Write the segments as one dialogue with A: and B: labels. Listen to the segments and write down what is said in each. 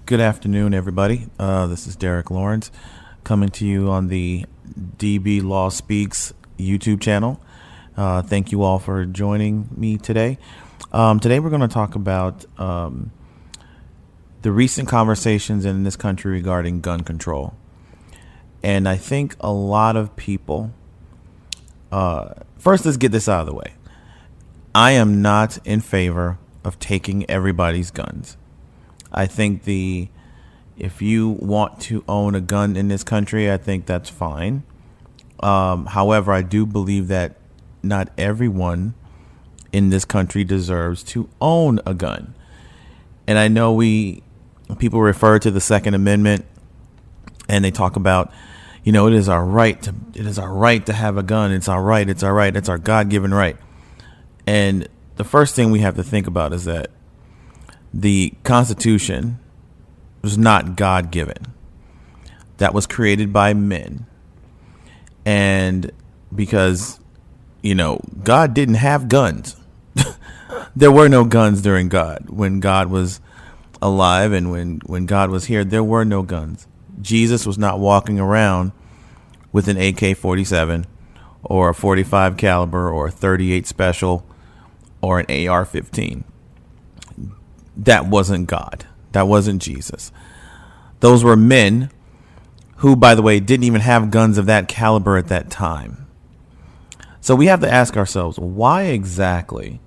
A: Good afternoon, everybody. This is Derek Lawrence coming to you on the DB Law Speaks YouTube channel. Thank you all for joining me today. Today we're going to talk about the recent conversations in this country regarding gun control. And I think a lot of people, first let's get this out of the way. I am not in favor of taking everybody's guns. I think if you want to own a gun in this country, I think that's fine. However, I do believe that not everyone in this country deserves to own a gun. And I know people refer to the Second Amendment and they talk about, it is our right to have a gun. It's our right. It's our God-given right. And the first thing we have to think about is that the Constitution was not God-given. That was created by men. And because, God didn't have guns. There were no guns during God. When God was alive and when God was here, there were no guns. Jesus was not walking around with an AK-47 or a 45 caliber or a 38 special or an AR-15. That wasn't God. That wasn't Jesus. Those were men who, by the way, didn't even have guns of that caliber at that time. So we have to ask ourselves, why exactly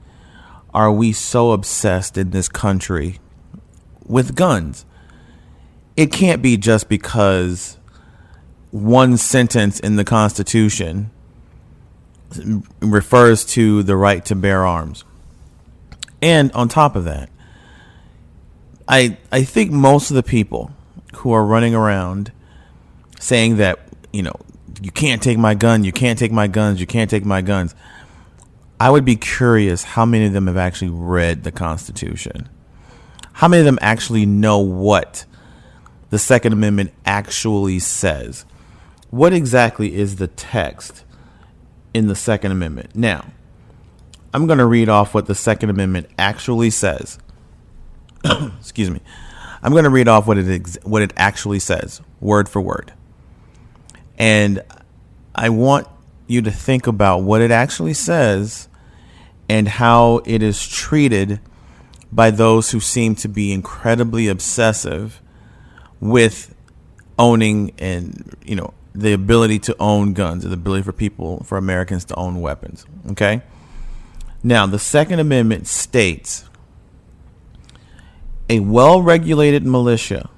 A: are we so obsessed in this country with guns? It can't be just because one sentence in the Constitution refers to the right to bear arms. And on top of that, I think most of the people who are running around saying that, you can't take my gun, you can't take my guns, you can't take my guns. I would be curious how many of them have actually read the Constitution. How many of them actually know what the Second Amendment actually says? What exactly is the text in the Second Amendment? Now, I'm going to read off what the Second Amendment actually says. Excuse me. I'm going to read off what it actually says, word for word. And I want you to think about what it actually says and how it is treated by those who seem to be incredibly obsessive with owning and, the ability to own guns, the ability for Americans to own weapons. Okay. Now, the Second Amendment states, a well-regulated militia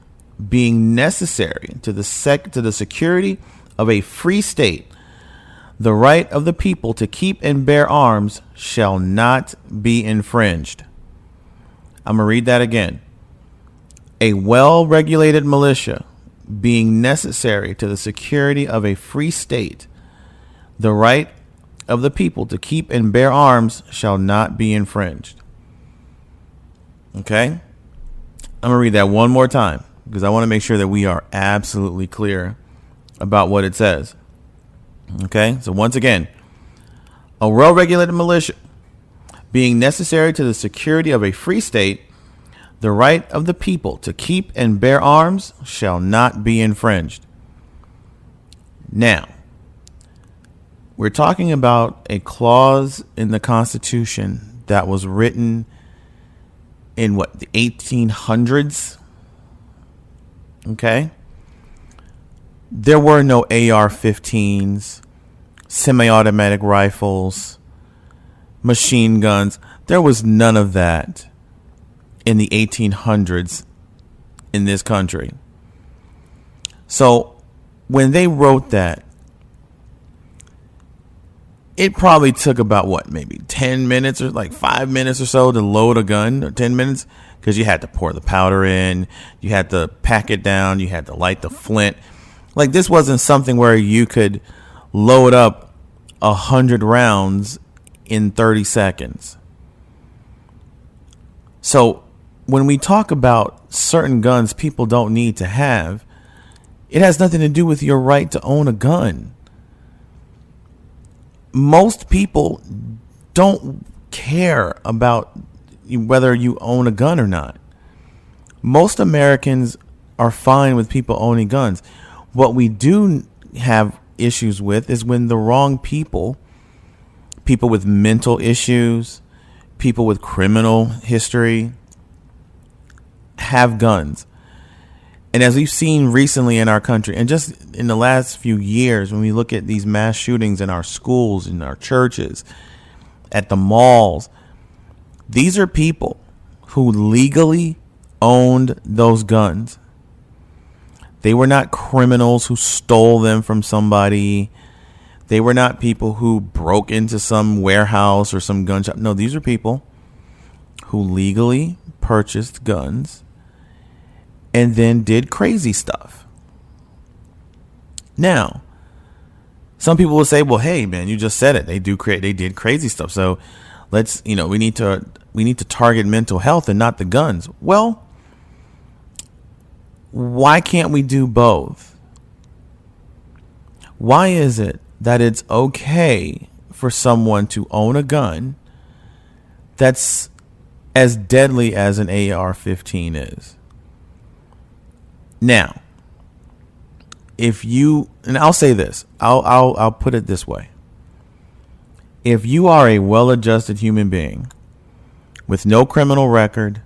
A: being necessary to the security of a free state, the right of the people to keep and bear arms shall not be infringed. I'm going to read that again. A well-regulated militia being necessary to the security of a free state, the right of the people to keep and bear arms shall not be infringed. Okay? I'm going to read that one more time because I want to make sure that we are absolutely clear about what it says. Okay? So once again, a well-regulated militia being necessary to the security of a free state, the right of the people to keep and bear arms shall not be infringed. Now, we're talking about a clause in the Constitution that was written in the 1800s. Okay? There were no AR-15s, semi-automatic rifles, machine guns. There was none of that in the 1800s in this country. So when they wrote that, it probably took about maybe 10 minutes or 5 minutes or so to load a gun, or 10 minutes, because you had to pour the powder in, you had to pack it down, you had to light the flint. This wasn't something where you could load up 100 rounds in 30 seconds. So when we talk about certain guns people don't need to have, it has nothing to do with your right to own a gun. Most people don't care about whether you own a gun or not. Most Americans are fine with people owning guns. What we do have issues with is when the wrong people, people with mental issues, people with criminal history, have guns. And as we've seen recently in our country, and just in the last few years, when we look at these mass shootings in our schools, in our churches, at the malls, these are people who legally owned those guns. They were not criminals who stole them from somebody. They were not people who broke into some warehouse or some gun shop. No, these are people who legally purchased guns and then did crazy stuff. Now, some people will say, well, hey, man, you just said it. They did crazy stuff. So let's, we need to target mental health and not the guns. Well, why can't we do both? Why is it that it's okay for someone to own a gun that's as deadly as an AR-15 is? Now, and I'll say this, I'll put it this way. If you are a well-adjusted human being with no criminal record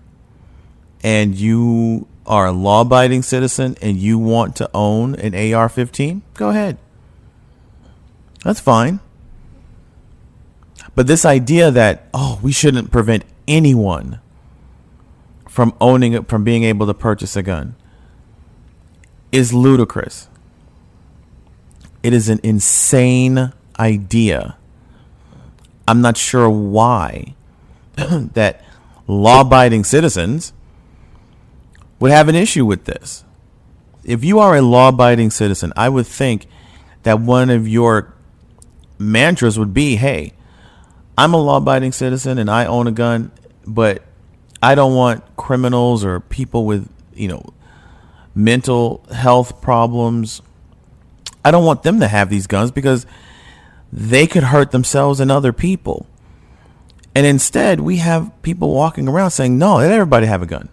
A: and you are a law-abiding citizen and you want to own an AR-15, go ahead. That's fine. But this idea that, we shouldn't prevent anyone from being able to purchase a gun is ludicrous. It is an insane idea. I'm not sure why that law-abiding citizens would have an issue with this. If you are a law-abiding citizen, I would think that one of your mantras would be, hey, I'm a law-abiding citizen and I own a gun, but I don't want criminals or people with, mental health problems. I don't want them to have these guns because they could hurt themselves and other people. And instead, we have people walking around saying, no, let everybody have a gun.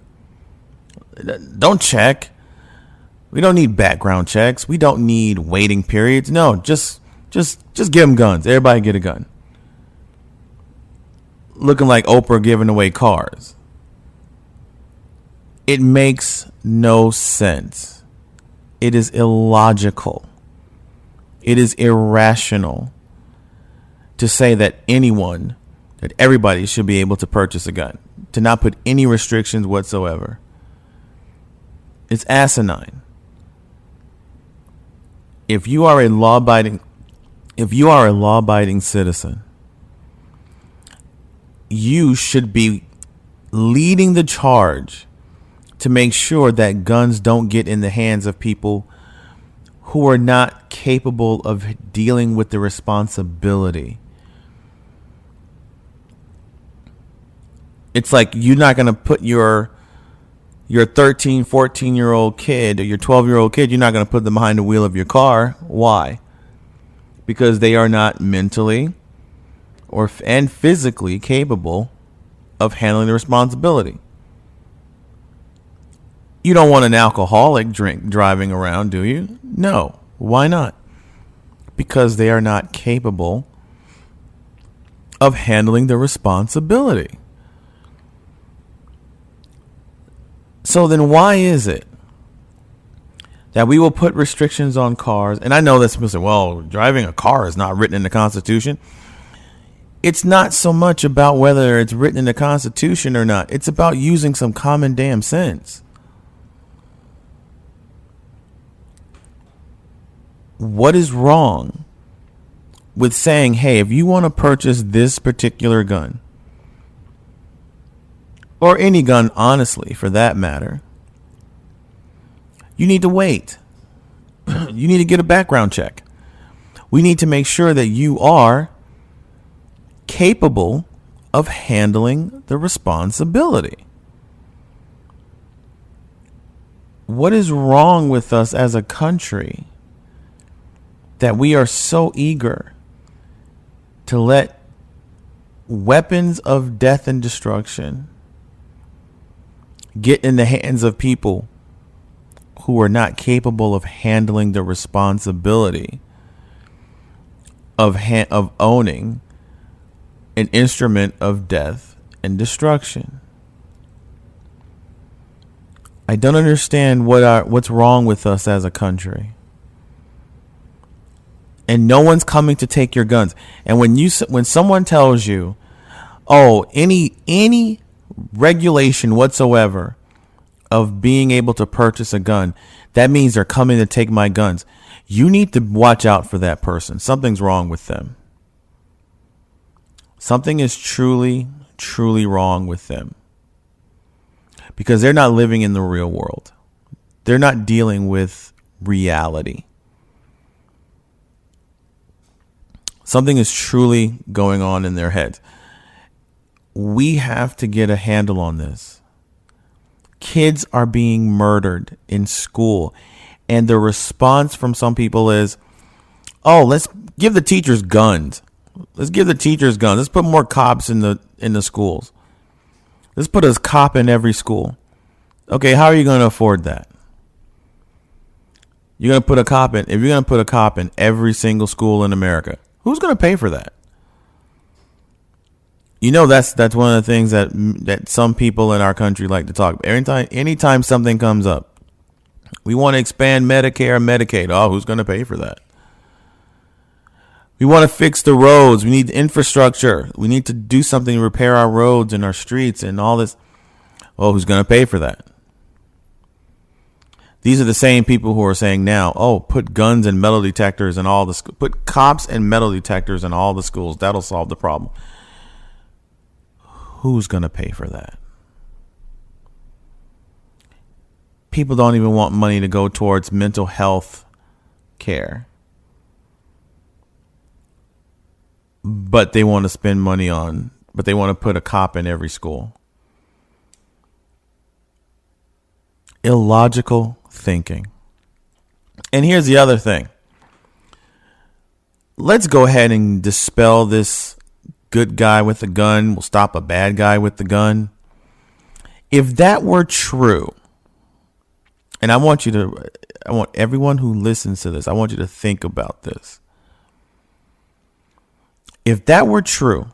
A: Don't check. We don't need background checks. We don't need waiting periods. No, just give them guns. Everybody get a gun. Looking like Oprah giving away cars. It makes no sense. It is illogical. It is irrational to say that everybody should be able to purchase a gun, to not put any restrictions whatsoever. It's asinine. If you are a law-abiding citizen, you should be leading the charge to make sure that guns don't get in the hands of people who are not capable of dealing with the responsibility. It's like you're not going to put your 13, 14-year-old kid or your 12-year-old kid, you're not going to put them behind the wheel of your car. Why? Because they are not mentally and physically capable of handling the responsibility. You don't want an alcoholic driving around, do you? No. Why not? Because they are not capable of handling the responsibility. So then why is it that we will put restrictions on cars? And I know that people say, well, driving a car is not written in the Constitution. It's not so much about whether it's written in the Constitution or not. It's about using some common damn sense. What is wrong with saying, hey, if you want to purchase this particular gun, or any gun, honestly, for that matter, you need to wait. You need to get a background check. We need to make sure that you are capable of handling the responsibility. What is wrong with us as a country that we are so eager to let weapons of death and destruction get in the hands of people who are not capable of handling the responsibility of owning an instrument of death and destruction. I don't understand what's wrong with us as a country. And no one's coming to take your guns. And when someone tells you, oh, any regulation whatsoever of being able to purchase a gun, that means they're coming to take my guns. You need to watch out for that person. Something's wrong with them. Something is truly, truly wrong with them. Because they're not living in the real world. They're not dealing with reality. Something is truly going on in their heads. We have to get a handle on this. Kids are being murdered in school. And the response from some people is, oh, let's give the teachers guns. Let's give the teachers guns. Let's put more cops in the schools. Let's put a cop in every school. Okay, how are you going to afford that? You're going to put a cop in. If you're going to put a cop in every single school in America, who's going to pay for that? You know, that's one of the things that some people in our country like to talk about. Anytime something comes up, we want to expand Medicare and Medicaid. Oh, who's going to pay for that? We want to fix the roads. We need infrastructure. We need to do something to repair our roads and our streets and all this. Oh, who's going to pay for that? These are the same people who are saying now, oh, put guns and metal detectors in all the schools. Put cops and metal detectors in all the schools. That'll solve the problem. Who's going to pay for that? People don't even want money to go towards mental health care. But they want to spend money but they want to put a cop in every school. Illogical thinking. And here's the other thing. Let's go ahead and dispel this good guy with a gun will stop a bad guy with the gun. If that were true, and I want everyone who listens to this, I want you to think about this. If that were true,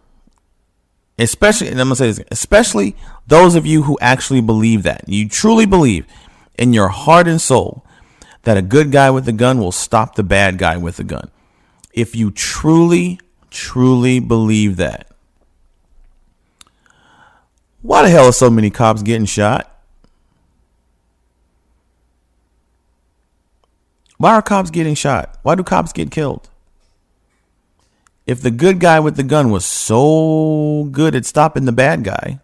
A: especially, and I'm going to say this, especially those of you who actually believe that, you truly believe in your heart and soul that a good guy with a gun will stop the bad guy with a gun. If you truly, truly believe that, why the hell are so many cops getting shot? Why are cops getting shot? Why do cops get killed? If the good guy with the gun was so good at stopping the bad guy,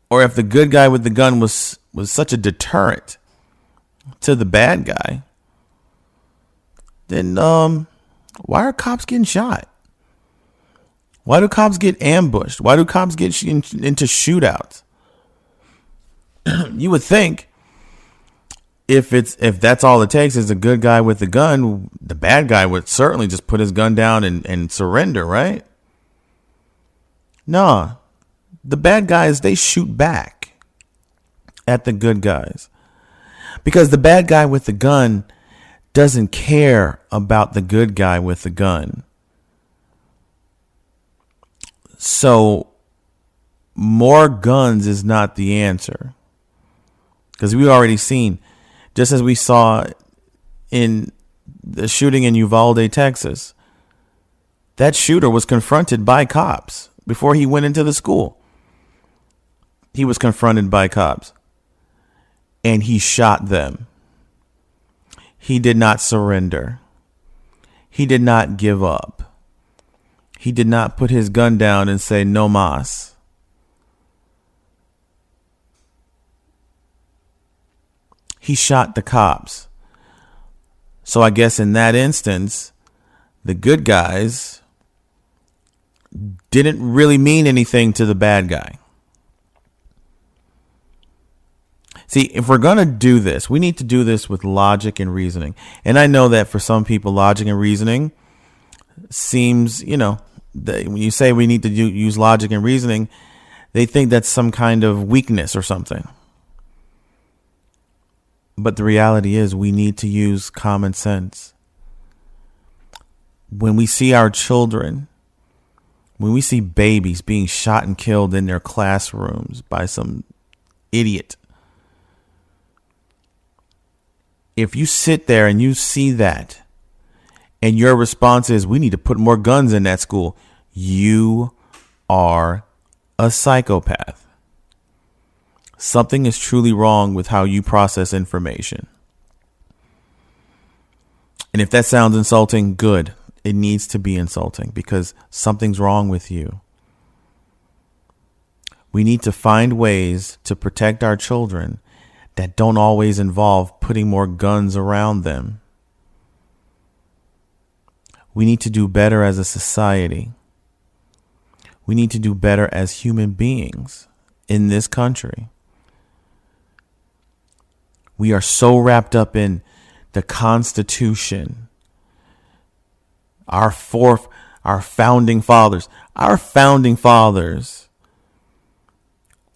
A: or if the good guy with the gun was such a deterrent to the bad guy, then why are cops getting shot? Why do cops get ambushed? Why do cops get into shootouts? You would think if that's all it takes is a good guy with the gun, the bad guy would certainly just put his gun down and surrender, right? No, the bad guys, they shoot back at the good guys because the bad guy with the gun doesn't care about the good guy with the gun. So more guns is not the answer, because we've already seen, just as we saw in the shooting in Uvalde, Texas, that shooter was confronted by cops before he went into the school. He was confronted by cops and he shot them. He did not surrender. He did not give up. He did not put his gun down and say no mas. He shot the cops. So I guess in that instance, the good guys didn't really mean anything to the bad guy. See, if we're going to do this, we need to do this with logic and reasoning. And I know that for some people, logic and reasoning seems, when you say we need to use logic and reasoning, They think that's some kind of weakness or something. But the reality is we need to use common sense. When we see our children, when we see babies being shot and killed in their classrooms by some idiot, if you sit there and you see that and your response is, we need to put more guns in that school, you are a psychopath. Something is truly wrong with how you process information. And if that sounds insulting, good. It needs to be insulting because something's wrong with you. We need to find ways to protect our children that don't always involve putting more guns around them. We need to do better as a society. We need to do better as human beings in this country. We are so wrapped up in the Constitution, our founding fathers. Our founding fathers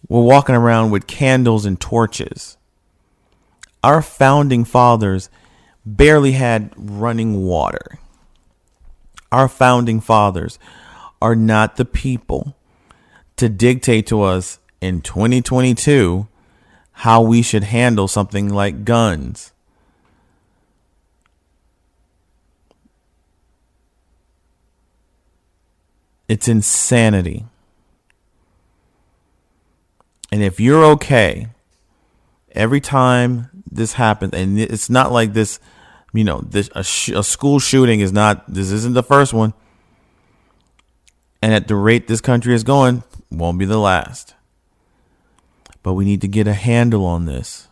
A: were walking around with candles and torches. Our founding fathers barely had running water. Our founding fathers are not the people to dictate to us in 2022 how we should handle something like guns. It's insanity. And if you're okay, every time this happens, and it's not like this, a school shooting this isn't the first one. And at the rate this country is going, won't be the last. But we need to get a handle on this.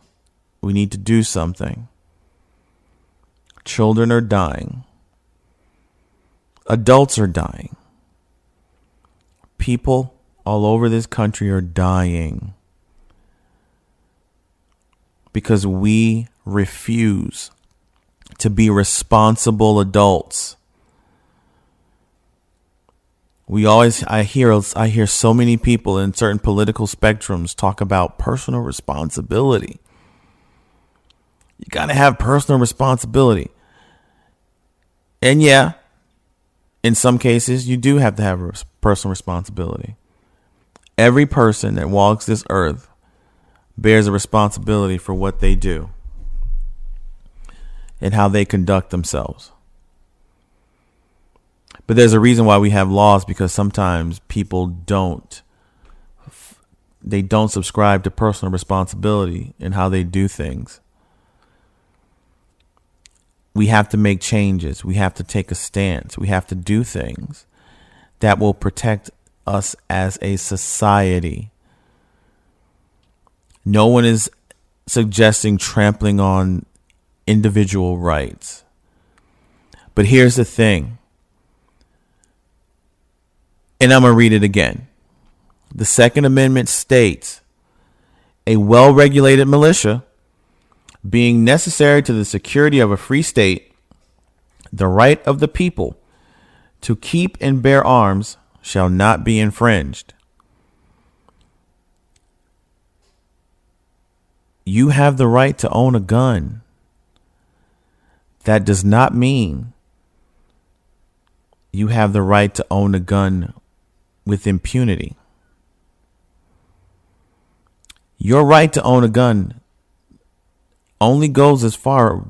A: We need to do something. Children are dying. Adults are dying. People all over this country are dying because we refuse to be responsible adults. I hear so many people in certain political spectrums talk about personal responsibility. You got to have personal responsibility. And yeah, in some cases, you do have to have personal responsibility. Every person that walks this earth bears a responsibility for what they do and how they conduct themselves. But there's a reason why we have laws, because sometimes people don't subscribe to personal responsibility in how they do things. We have to make changes. We have to take a stance. We have to do things that will protect us as a society. No one is suggesting trampling on individual rights. But here's the thing. And I'm going to read it again. The Second Amendment states, a well-regulated militia being necessary to the security of a free state, the right of the people to keep and bear arms shall not be infringed. You have the right to own a gun. That does not mean you have the right to own a gun with impunity. Your right to own a gun only goes as far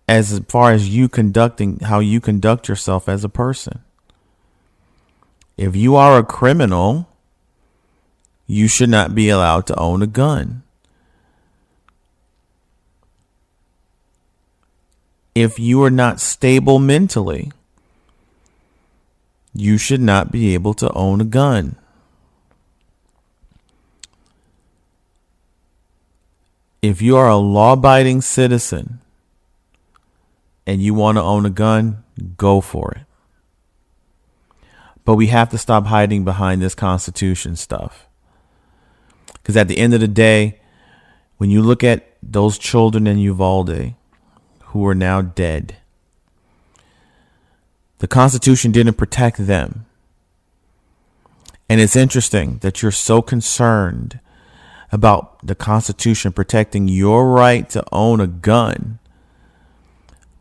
A: as you conducting how you conduct yourself as a person. If you are a criminal, you should not be allowed to own a gun. If you are not stable mentally, you should not be able to own a gun. If you are a law-abiding citizen and you want to own a gun, go for it. But we have to stop hiding behind this Constitution stuff. Because at the end of the day, when you look at those children in Uvalde who are now dead, the Constitution didn't protect them. And it's interesting that you're so concerned about the Constitution protecting your right to own a gun,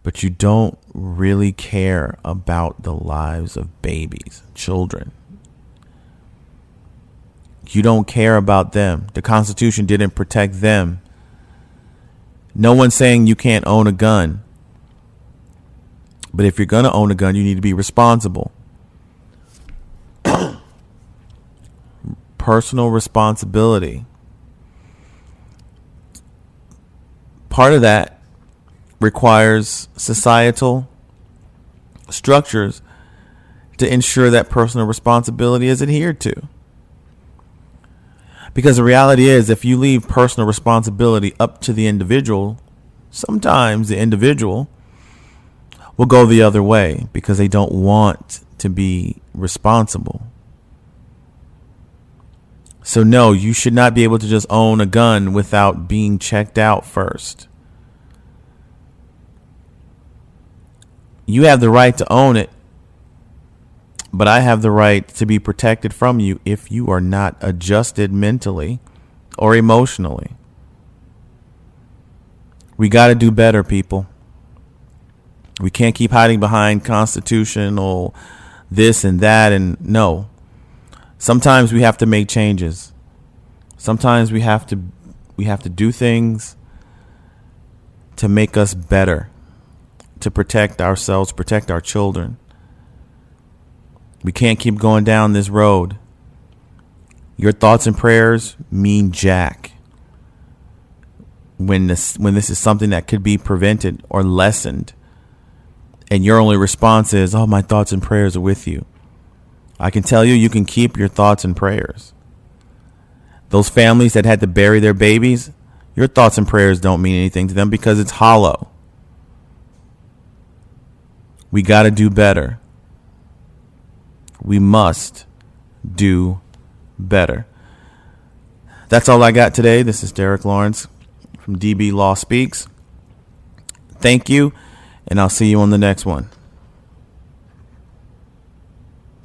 A: but you don't really care about the lives of babies, children. You don't care about them. The Constitution didn't protect them. No one's saying you can't own a gun. But if you're going to own a gun, you need to be responsible. Personal responsibility. Part of that requires societal structures to ensure that personal responsibility is adhered to. Because the reality is, if you leave personal responsibility up to the individual, sometimes the individual will go the other way because they don't want to be responsible. So no, you should not be able to just own a gun without being checked out first. You have the right to own it, but I have the right to be protected from you if you are not adjusted mentally or emotionally. We got to do better, people. We can't keep hiding behind constitutional this and that. And no, sometimes we have to make changes. Sometimes we have to do things to make us better, to protect ourselves, protect our children. We can't keep going down this road. Your thoughts and prayers mean jack when this is something that could be prevented or lessened. And your only response is, oh, my thoughts and prayers are with you. I can tell you, you can keep your thoughts and prayers. Those families that had to bury their babies, your thoughts and prayers don't mean anything to them because it's hollow. We got to do better. We must do better. That's all I got today. This is Derek Lawrence from DB Law Speaks. Thank you, and I'll see you on the next one.